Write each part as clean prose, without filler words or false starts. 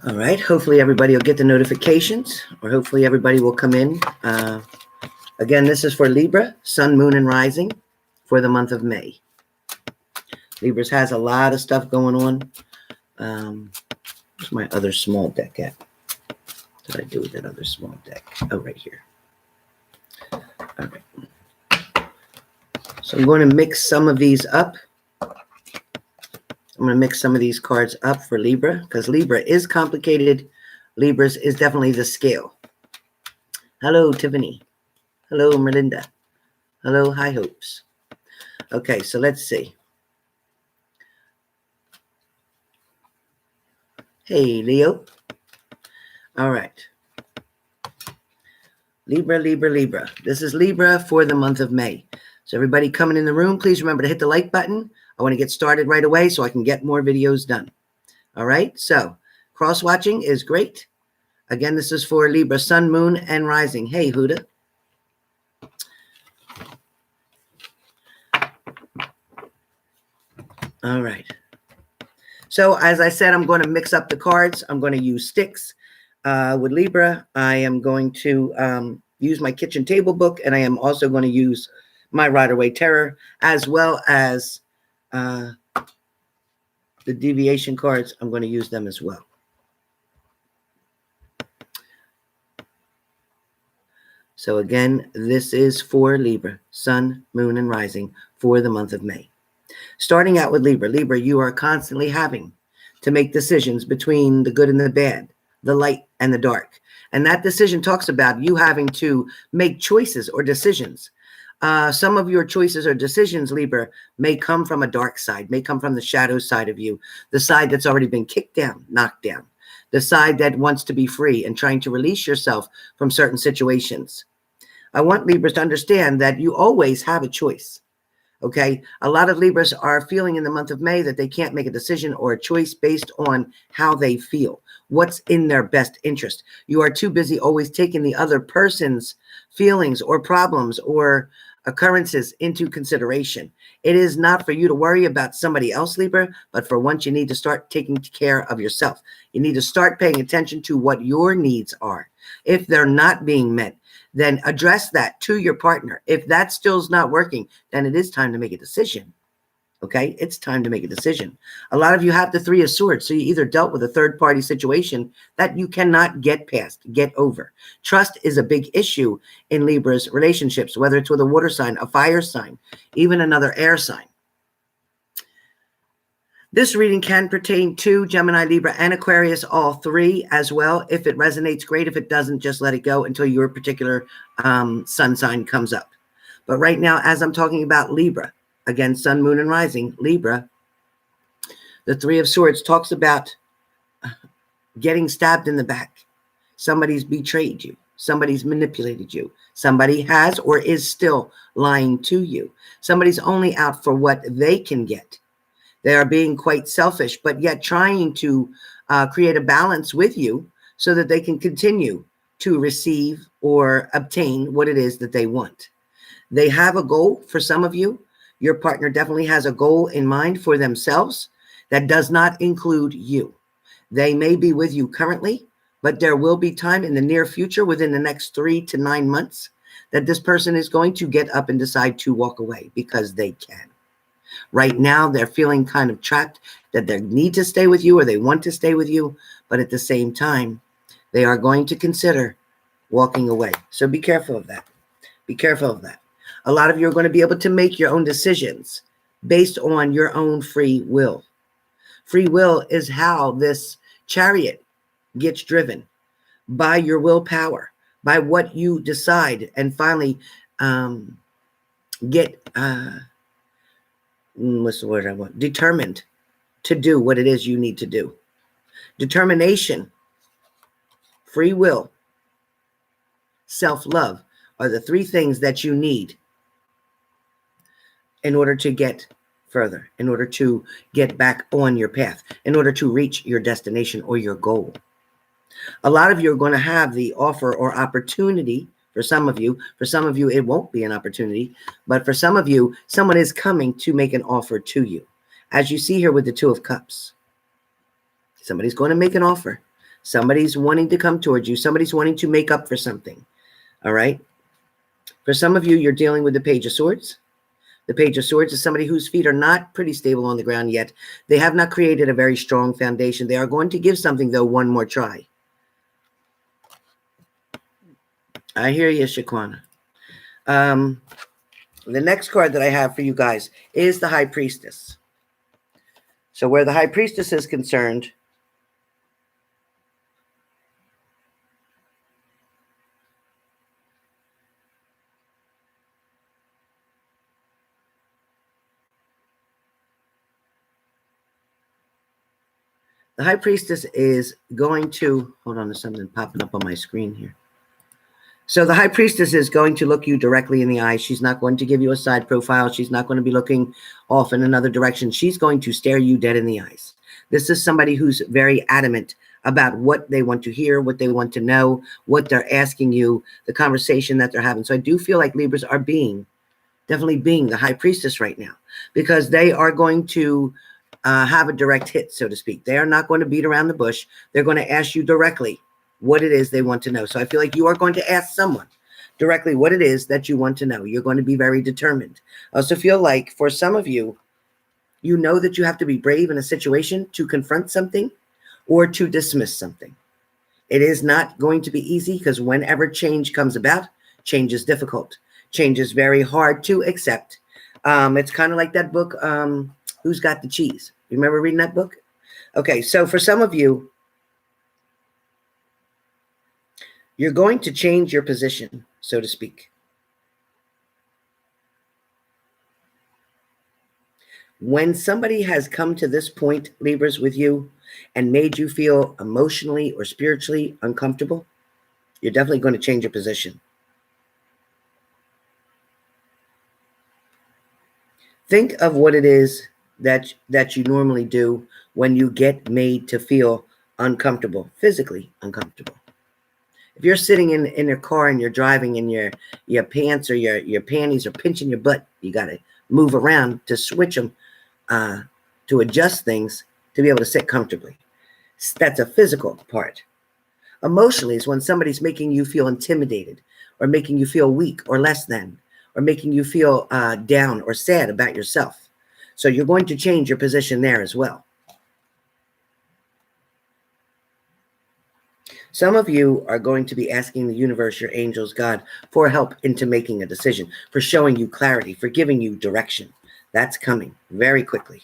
All right. Hopefully everybody will get the notifications, or hopefully everybody will come in. Again, this is for Libra, Sun, Moon, and Rising for the month of May. Libras has a lot of stuff going on. Where's my other small deck at? What did I do with that other small deck? Oh, right here. All right. So I'm going to mix some of these up. I'm going to mix some of these cards up for Libra, because Libra is complicated. Libras is definitely the scale. Hello, Tiffany. Hello, Merlinda. Hello, High Hopes. Okay, so let's see. Hey, Leo. All right. Libra, Libra, Libra. This is Libra for the month of May. So everybody coming in the room, please remember to hit the like button. I want to get started right away so I can get more videos done. All right, so cross-watching is great. Again, this is for Libra, Sun, Moon, and Rising. Hey, Huda. All right. So as I said, I'm going to mix up the cards. I'm going to use sticks. With Libra, I am going to use my kitchen table book, and I am also going to use my Rider-Waite Terror, as well as the deviation cards. I'm going to use them as well. So again, this is for Libra, Sun, Moon, and Rising for the month of May. Starting out with Libra. Libra, you are constantly having to make decisions between the good and the bad, the light and the dark. And that decision talks about you having to make choices or decisions. Some of your choices or decisions, Libra, may come from a dark side, may come from the shadow side of you, the side that's already been kicked down, knocked down, the side that wants to be free and trying to release yourself from certain situations. I want Libras to understand that you always have a choice. Okay, a lot of Libras are feeling in the month of May that they can't make a decision or a choice based on how they feel, what's in their best interest. You are too busy always taking the other person's feelings or problems or occurrences into consideration. It is not for you to worry about somebody else, Libra, but for once you need to start taking care of yourself. You need to start paying attention to what your needs are. If they're not being met, then address that to your partner. If that still is not working, then it is time to make a decision. Okay, it's time to make a decision. A lot of you have the Three of Swords, so you either dealt with a third-party situation that you cannot get past, get over. Trust is a big issue in Libra's relationships, whether it's with a water sign, a fire sign, even another air sign. This reading can pertain to Gemini, Libra, and Aquarius, all three as well. If it resonates, great. If it doesn't, just let it go until your particular sun sign comes up. But right now, as I'm talking about Libra, again, Sun, Moon, and Rising, Libra, the Three of Swords talks about getting stabbed in the back. Somebody's betrayed you. Somebody's manipulated you. Somebody has or is still lying to you. Somebody's only out for what they can get. They are being quite selfish, but yet trying to create a balance with you so that they can continue to receive or obtain what it is that they want. They have a goal for some of you. Your partner definitely has a goal in mind for themselves that does not include you. They may be with you currently, but there will be time in the near future, within the next 3 to 9 months, that this person is going to get up and decide to walk away because they can. Right now, they're feeling kind of trapped, that they need to stay with you or they want to stay with you, but at the same time, they are going to consider walking away. So be careful of that. Be careful of that. A lot of you are going to be able to make your own decisions based on your own free will. Free will is how this chariot gets driven, by your willpower, by what you decide and finally get... what's the word I want? Determined to do what it is you need to do. Determination, free will, self-love are the three things that you need in order to get further, in order to get back on your path, in order to reach your destination or your goal. A lot of you are going to have the offer or opportunity. For some of you, it won't be an opportunity, but for some of you, someone is coming to make an offer to you. As you see here with the Two of Cups, somebody's going to make an offer. Somebody's wanting to come towards you. Somebody's wanting to make up for something. All right. For some of you, you're dealing with the Page of Swords. The Page of Swords is somebody whose feet are not pretty stable on the ground yet. They have not created a very strong foundation. They are going to give something, though, one more try. I hear you, Shaquana. The next card that I have for you guys is the High Priestess. So where the High Priestess is concerned, the High Priestess is going to, hold on, there's something popping up on my screen here. So the High Priestess is going to look you directly in the eye. She's not going to give you a side profile. She's not going to be looking off in another direction. She's going to stare you dead in the eyes. This is somebody who's very adamant about what they want to hear, what they want to know, what they're asking you, the conversation that they're having. So I do feel like Libras are definitely being the High Priestess right now, because they are going to have a direct hit, so to speak. They are not going to beat around the bush. They're going to ask you directly what it is they want to know. So I feel like you are going to ask someone directly what it is that you want to know. You're going to be very determined. I also feel like for some of you, you know that you have to be brave in a situation to confront something or to dismiss something. It is not going to be easy, because whenever change comes about, change is difficult. Change is very hard to accept. It's kind of like that book, Who's Got the Cheese? You remember reading that book? Okay, so for some of you, you're going to change your position, so to speak. When somebody has come to this point, Libras, with you and made you feel emotionally or spiritually uncomfortable, you're definitely going to change your position. Think of what it is that you normally do when you get made to feel uncomfortable, physically uncomfortable. If you're sitting in your car and you're driving and your pants or your panties are pinching your butt, you got to move around to switch them, to adjust things to be able to sit comfortably. That's a physical part. Emotionally is when somebody's making you feel intimidated, or making you feel weak or less than, or making you feel down or sad about yourself. So you're going to change your position there as well. Some of you are going to be asking the universe, your angels, God, for help into making a decision, for showing you clarity, for giving you direction. That's coming very quickly.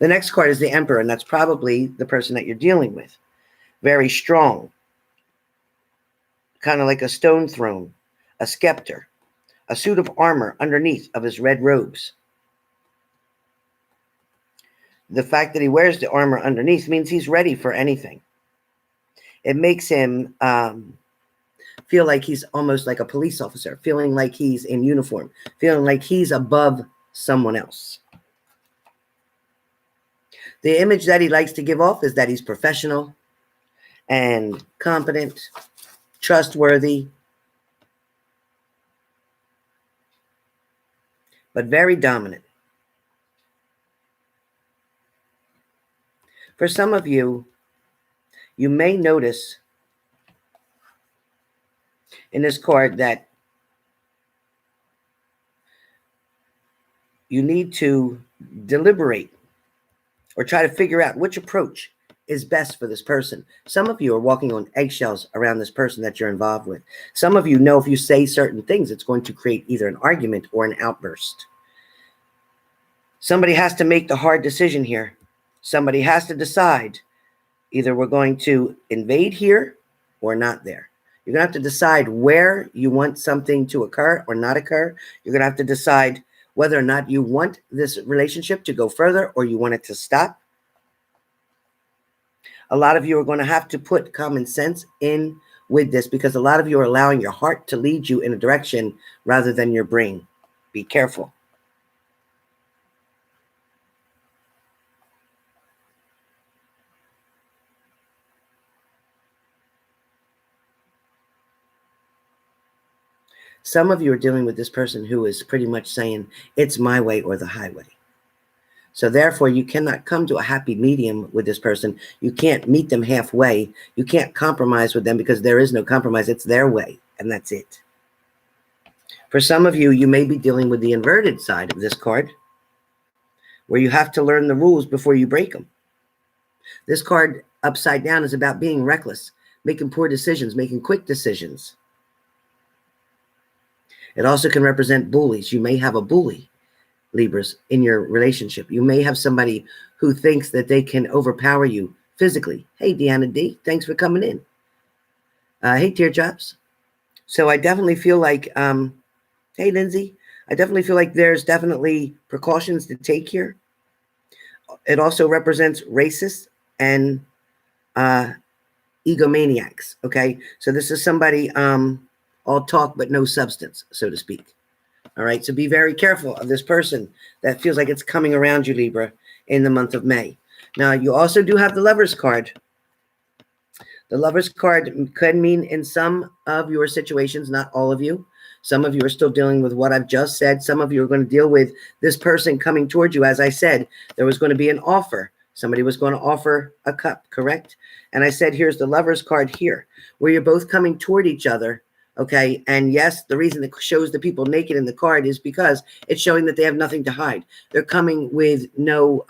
The next card is the Emperor, and that's probably the person that you're dealing with. Very strong, kind of like a stone throne, a scepter, a suit of armor underneath of his red robes. The fact that he wears the armor underneath means he's ready for anything. It makes him feel like he's almost like a police officer, feeling like he's in uniform, feeling like he's above someone else. The image that he likes to give off is that he's professional and competent, trustworthy, but very dominant. For some of you, you may notice in this card that you need to deliberate or try to figure out which approach is best for this person. Some of you are walking on eggshells around this person that you're involved with. Some of you know if you say certain things, it's going to create either an argument or an outburst. Somebody has to make the hard decision here. Somebody has to decide either we're going to invade here or not there. You're going to have to decide where you want something to occur or not occur. You're going to have to decide whether or not you want this relationship to go further or you want it to stop. A lot of you are going to have to put common sense in with this, because a lot of you are allowing your heart to lead you in a direction rather than your brain. Be careful. Some of you are dealing with this person who is pretty much saying, it's my way or the highway. So therefore, you cannot come to a happy medium with this person. You can't meet them halfway. You can't compromise with them because there is no compromise. It's their way, and that's it. For some of you, you may be dealing with the inverted side of this card, where you have to learn the rules before you break them. This card upside down is about being reckless, making poor decisions, making quick decisions. It also can represent bullies. You may have a bully, Libras, in your relationship. You may have somebody who thinks that they can overpower you physically. Hey, Deanna D, thanks for coming in. Hey, Teardrops. So I definitely feel like, hey, Lindsay, I definitely feel like there's definitely precautions to take here. It also represents racists and egomaniacs, okay? So this is somebody all talk but no substance, so to speak. All right, so be very careful of this person that feels like it's coming around you, Libra, in the month of May. Now, you also do have the Lover's card. The Lover's card can mean in some of your situations, not all of you. Some of you are still dealing with what I've just said. Some of you are going to deal with this person coming towards you. As I said, there was going to be an offer. Somebody was going to offer a cup, correct? And I said, here's the Lover's card here, where you're both coming toward each other, okay? And yes, the reason it shows the people naked in the card is because it's showing that they have nothing to hide. They're coming with no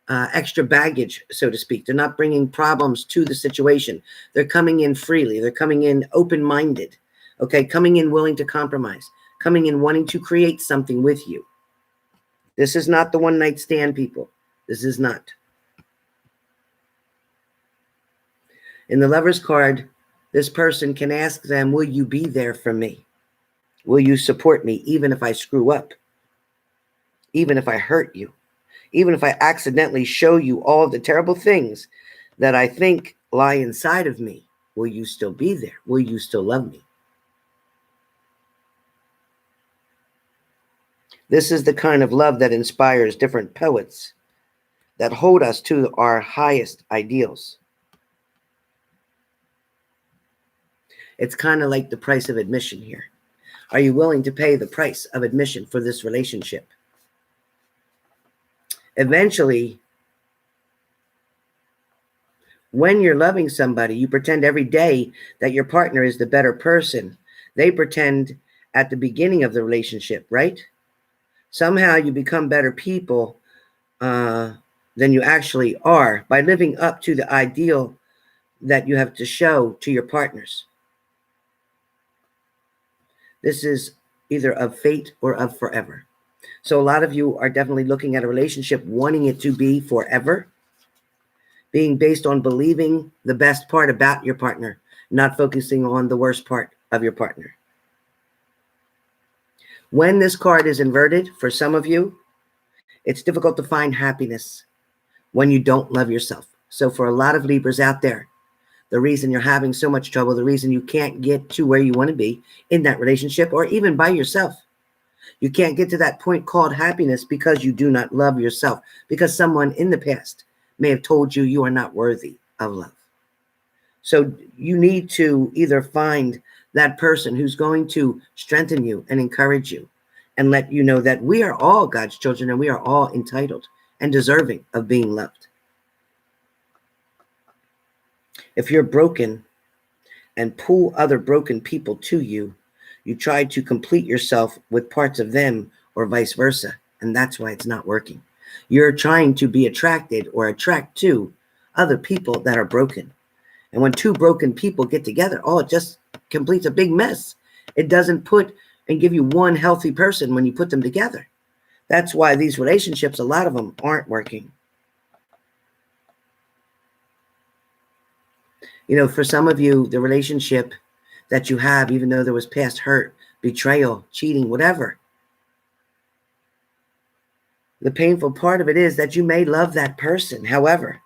extra baggage, so to speak. They're not bringing problems to the situation. They're coming in freely. They're coming in open-minded, okay? Coming in willing to compromise, coming in wanting to create something with you. This is not the one-night stand, people. This is not. In the Lover's card, this person can ask them, will you be there for me? Will you support me even if I screw up? Even if I hurt you? Even if I accidentally show you all of the terrible things that I think lie inside of me, will you still be there? Will you still love me? This is the kind of love that inspires different poets that hold us to our highest ideals. It's kind of like the price of admission here. Are you willing to pay the price of admission for this relationship? Eventually, when you're loving somebody, you pretend every day that your partner is the better person. They pretend at the beginning of the relationship, right? Somehow you become better people than you actually are by living up to the ideal that you have to show to your partners. This is either of fate or of forever. So a lot of you are definitely looking at a relationship, wanting it to be forever, being based on believing the best part about your partner, not focusing on the worst part of your partner. When this card is inverted, for some of you, it's difficult to find happiness when you don't love yourself. So for a lot of Libras out there, the reason you're having so much trouble, the reason you can't get to where you want to be in that relationship or even by yourself, you can't get to that point called happiness because you do not love yourself, because someone in the past may have told you you are not worthy of love. So you need to either find that person who's going to strengthen you and encourage you and let you know that we are all God's children and we are all entitled and deserving of being loved. If you're broken and pull other broken people to you, you try to complete yourself with parts of them or vice versa, and that's why it's not working. You're trying to be attracted or attract to other people that are broken. And when two broken people get together, it just completes a big mess. It doesn't put and give you one healthy person when you put them together. That's why these relationships, a lot of them aren't working. You know, for some of you, the relationship that you have, even though there was past hurt, betrayal, cheating, whatever, the painful part of it is that you may love that person. However,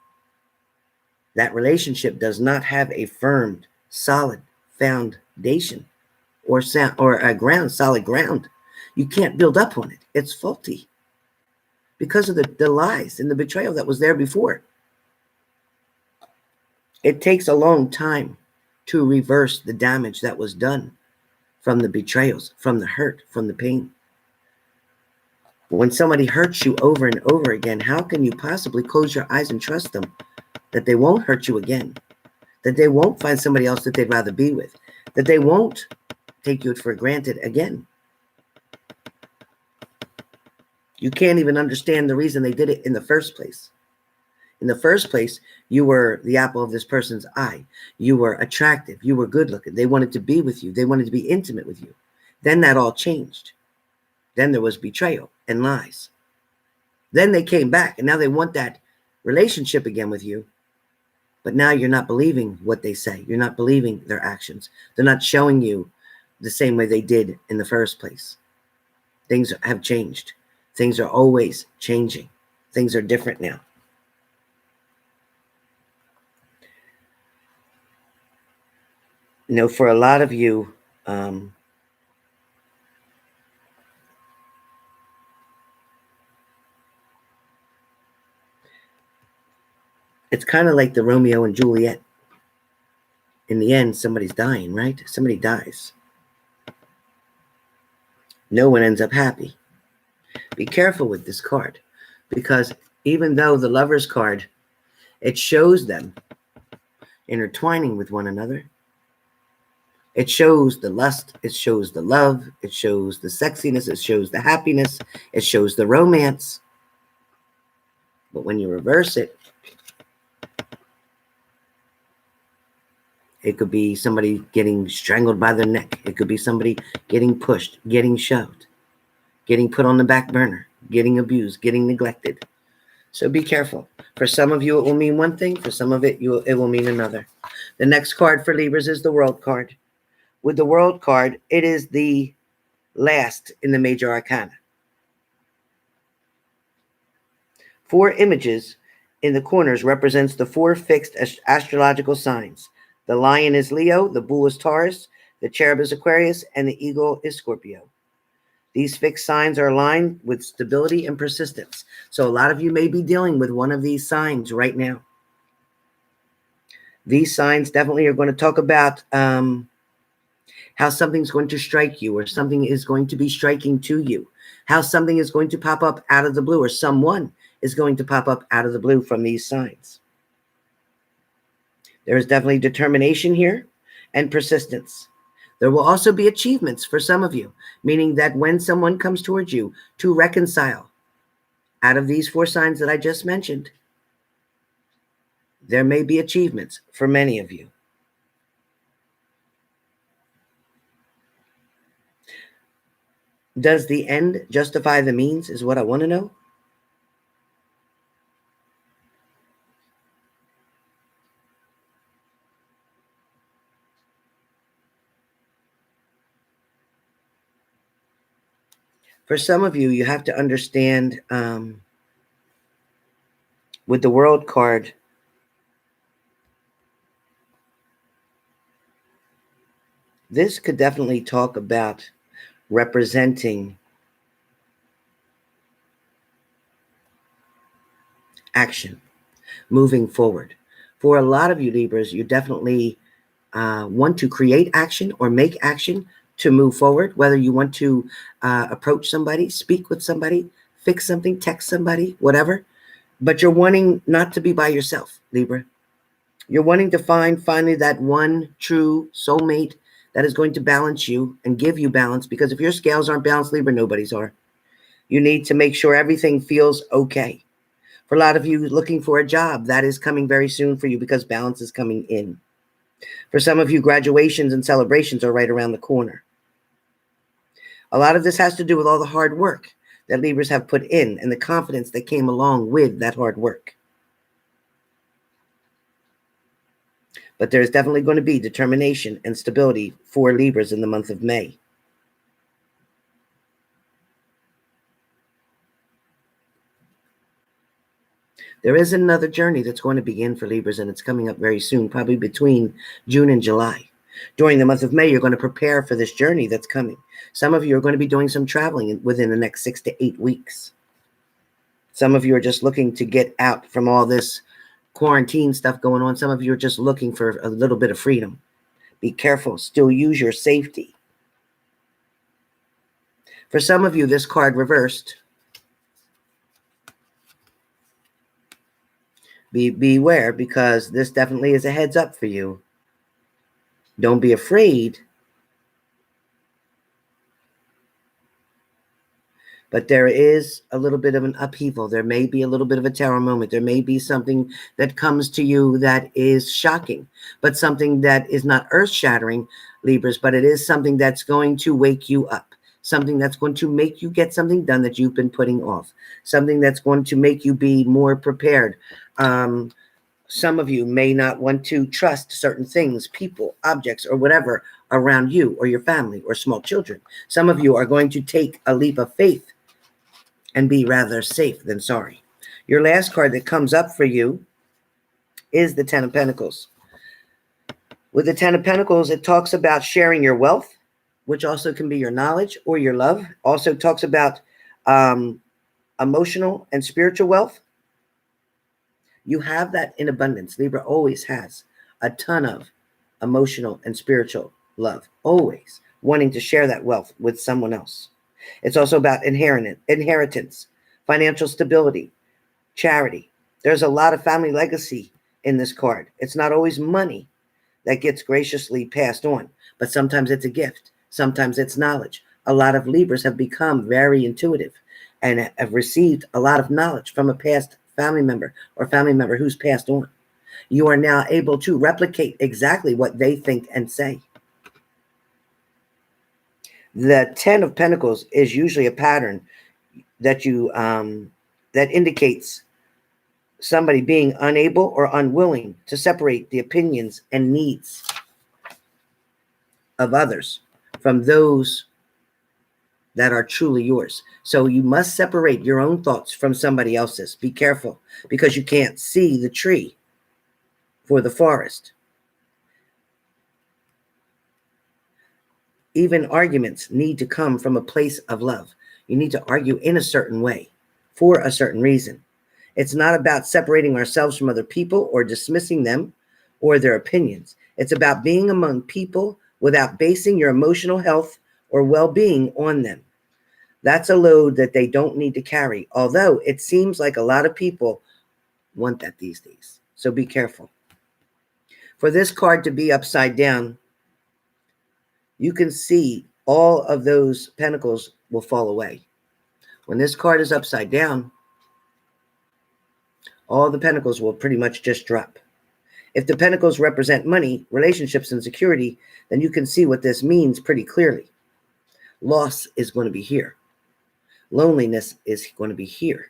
that relationship does not have a firm, solid foundation or a solid ground. You can't build up on it. It's faulty because of the lies and the betrayal that was there before. It takes a long time to reverse the damage that was done from the betrayals, from the hurt, from the pain. When somebody hurts you over and over again, how can you possibly close your eyes and trust them that they won't hurt you again, that they won't find somebody else that they'd rather be with, that they won't take you for granted again? You can't even understand the reason they did it in the first place. In the first place, you were the apple of this person's eye. You were attractive. You were good looking. They wanted to be with you. They wanted to be intimate with you. Then that all changed. Then there was betrayal and lies. Then they came back, and now they want that relationship again with you. But now you're not believing what they say. You're not believing their actions. They're not showing you the same way they did in the first place. Things have changed. Things are always changing. Things are different now. You know, for a lot of you, it's kind of like the Romeo and Juliet. In the end, somebody's dying, right? Somebody dies. No one ends up happy. Be careful with this card, because even though the Lover's card, it shows them intertwining with one another. It shows the lust, it shows the love, it shows the sexiness, it shows the happiness, it shows the romance. But when you reverse it, it could be somebody getting strangled by their neck. It could be somebody getting pushed, getting shoved, getting put on the back burner, getting abused, getting neglected. So be careful. For some of you, it will mean one thing. For some of it, it will mean another. The next card for Libras is the World card. With the World card, it is the last in the major arcana. 4 images in the corners represents the 4 fixed astrological signs. The lion is Leo, the bull is Taurus, the cherub is Aquarius, and the eagle is Scorpio. These fixed signs are aligned with stability and persistence. So a lot of you may be dealing with one of these signs right now. These signs definitely are going to talk about how something's going to strike you, or something is going to be striking to you, how something is going to pop up out of the blue, or someone is going to pop up out of the blue from these signs. There is definitely determination here and persistence. There will also be achievements for some of you, meaning that when someone comes towards you to reconcile out of these 4 signs that I just mentioned, there may be achievements for many of you. Does the end justify the means is what I want to know. For some of you, you have to understand with the World card, this could definitely talk about representing action, moving forward. For a lot of you Libras, you definitely want to create action or make action to move forward, whether you want to approach somebody, speak with somebody, fix something, text somebody, whatever. But you're wanting not to be by yourself, Libra. You're wanting to find finally that one true soulmate that is going to balance you and give you balance, because if your scales aren't balanced, Libra, nobody's are. You need to make sure everything feels okay. For a lot of you looking for a job, that is coming very soon for you because balance is coming in. For some of you, graduations and celebrations are right around the corner. A lot of this has to do with all the hard work that Libras have put in and the confidence that came along with that hard work. But there's definitely going to be determination and stability for Libras in the month of May. There is another journey that's going to begin for Libras, and it's coming up very soon, probably between June and July. During the month of May, you're going to prepare for this journey that's coming. Some of you are going to be doing some traveling within the next 6 to 8 weeks. Some of you are just looking to get out from all this quarantine stuff going on. Some of you are just looking for a little bit of freedom. Be careful. Still use your safety. For some of you, this card reversed Beware, because this definitely is a heads up for you. Don't be afraid. But there is a little bit of an upheaval. There may be a little bit of a tower moment. There may be something that comes to you that is shocking, but something that is not earth-shattering, Libras, but it is something that's going to wake you up, something that's going to make you get something done that you've been putting off, something that's going to make you be more prepared. Some of you may not want to trust certain things, people, objects, or whatever around you or your family or small children. Some of you are going to take a leap of faith and be rather safe than sorry. Your last card that comes up for you is the Ten of Pentacles. With the Ten of Pentacles, it talks about sharing your wealth, which also can be your knowledge or your love. Also talks about emotional and spiritual wealth. You have that in abundance. Libra always has a ton of emotional and spiritual love, always wanting to share that wealth with someone else. It's also about inheritance, financial stability, charity. There's a lot of family legacy in this card. It's not always money that gets graciously passed on, but sometimes it's a gift. Sometimes it's knowledge. A lot of Libras have become very intuitive and have received a lot of knowledge from a past family member or family member who's passed on. You are now able to replicate exactly what they think and say. The Ten of Pentacles is usually a pattern that that indicates somebody being unable or unwilling to separate the opinions and needs of others from those that are truly yours. So you must separate your own thoughts from somebody else's. Be careful, because you can't see the tree for the forest. Even arguments need to come from a place of love. You need to argue in a certain way for a certain reason. It's not about separating ourselves from other people or dismissing them or their opinions. It's about being among people without basing your emotional health or well-being on them. That's a load that they don't need to carry, although it seems like a lot of people want that these days. So be careful. For this card to be upside down, you can see all of those pentacles will fall away. When this card is upside down, all the pentacles will pretty much just drop. If the pentacles represent money, relationships, and security, then you can see what this means pretty clearly. Loss is going to be here. Loneliness is going to be here.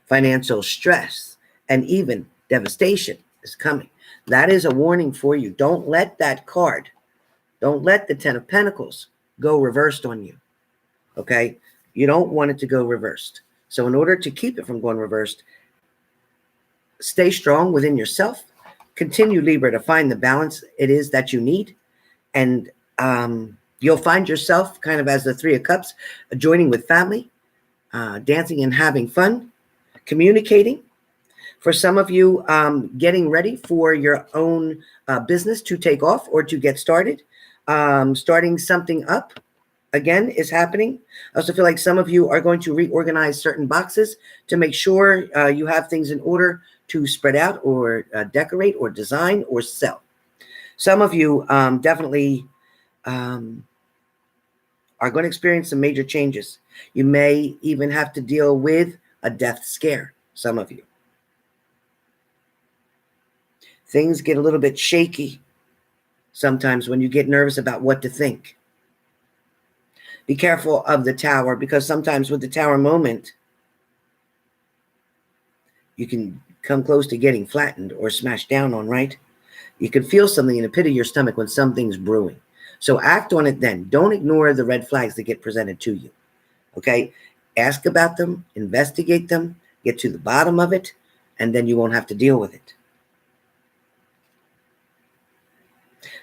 Financial stress and even devastation is coming. That is a warning for you. Don't let that card, don't let the Ten of Pentacles go reversed on you. Okay? You don't want it to go reversed. So in order to keep it from going reversed, stay strong within yourself. Continue, Libra, to find the balance it is that you need. And you'll find yourself kind of as the Three of Cups, joining with family, dancing and having fun, communicating. For some of you, getting ready for your own business to take off or to get started. Starting something up, again, is happening. I also feel like some of you are going to reorganize certain boxes to make sure you have things in order to spread out or decorate or design or sell. Some of you definitely are going to experience some major changes. You may even have to deal with a death scare, some of you. Things get a little bit shaky sometimes when you get nervous about what to think. Be careful of the Tower, because sometimes with the Tower moment, you can come close to getting flattened or smashed down on, right? You can feel something in the pit of your stomach when something's brewing. So act on it then. Don't ignore the red flags that get presented to you. Okay? Ask about them, investigate them, get to the bottom of it, and then you won't have to deal with it.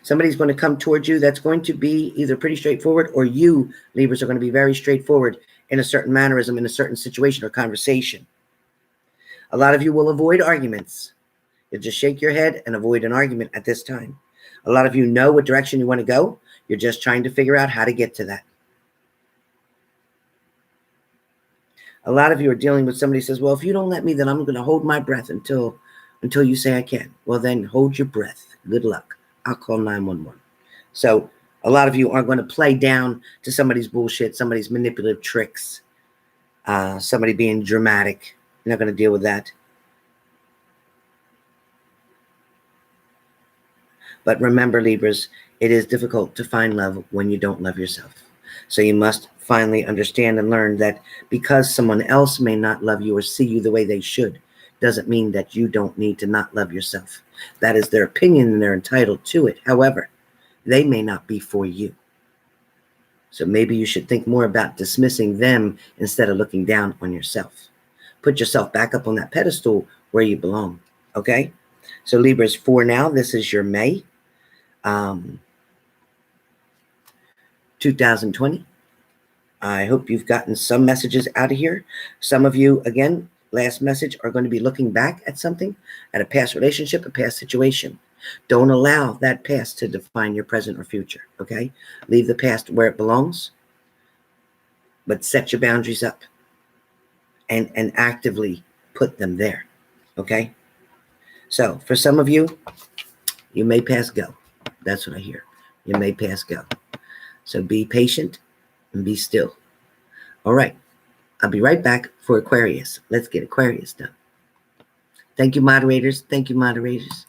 Somebody's going to come towards you that's going to be either pretty straightforward, or you, Libras, are going to be very straightforward in a certain mannerism, in a certain situation or conversation. A lot of you will avoid arguments. You'll just shake your head and avoid an argument at this time. A lot of you know what direction you want to go. You're just trying to figure out how to get to that. A lot of you are dealing with somebody who says, well, if you don't let me, then I'm going to hold my breath until until you say I can. Well, then hold your breath. Good luck. I'll call 911. So a lot of you aren't going to play down to somebody's bullshit, somebody's manipulative tricks, somebody being dramatic. You're not going to deal with that. But remember, Libras, it is difficult to find love when you don't love yourself. So you must finally understand and learn that because someone else may not love you or see you the way they should, doesn't mean that you don't need to not love yourself. That is their opinion and they're entitled to it. However, they may not be for you. So maybe you should think more about dismissing them instead of looking down on yourself. Put yourself back up on that pedestal where you belong. Okay? So Libras, for now, this is your May 2020. I hope you've gotten some messages out of here. Some of you, again, last message, are going to be looking back at something, at a past relationship, a past situation. Don't allow that past to define your present or future, okay? Leave the past where it belongs, but set your boundaries up and actively put them there, okay? So for some of you, you may pass go. That's what I hear. You may pass go. So be patient and be still. All right. I'll be right back for Aquarius. Let's get Aquarius done. Thank you, moderators. Thank you, moderators.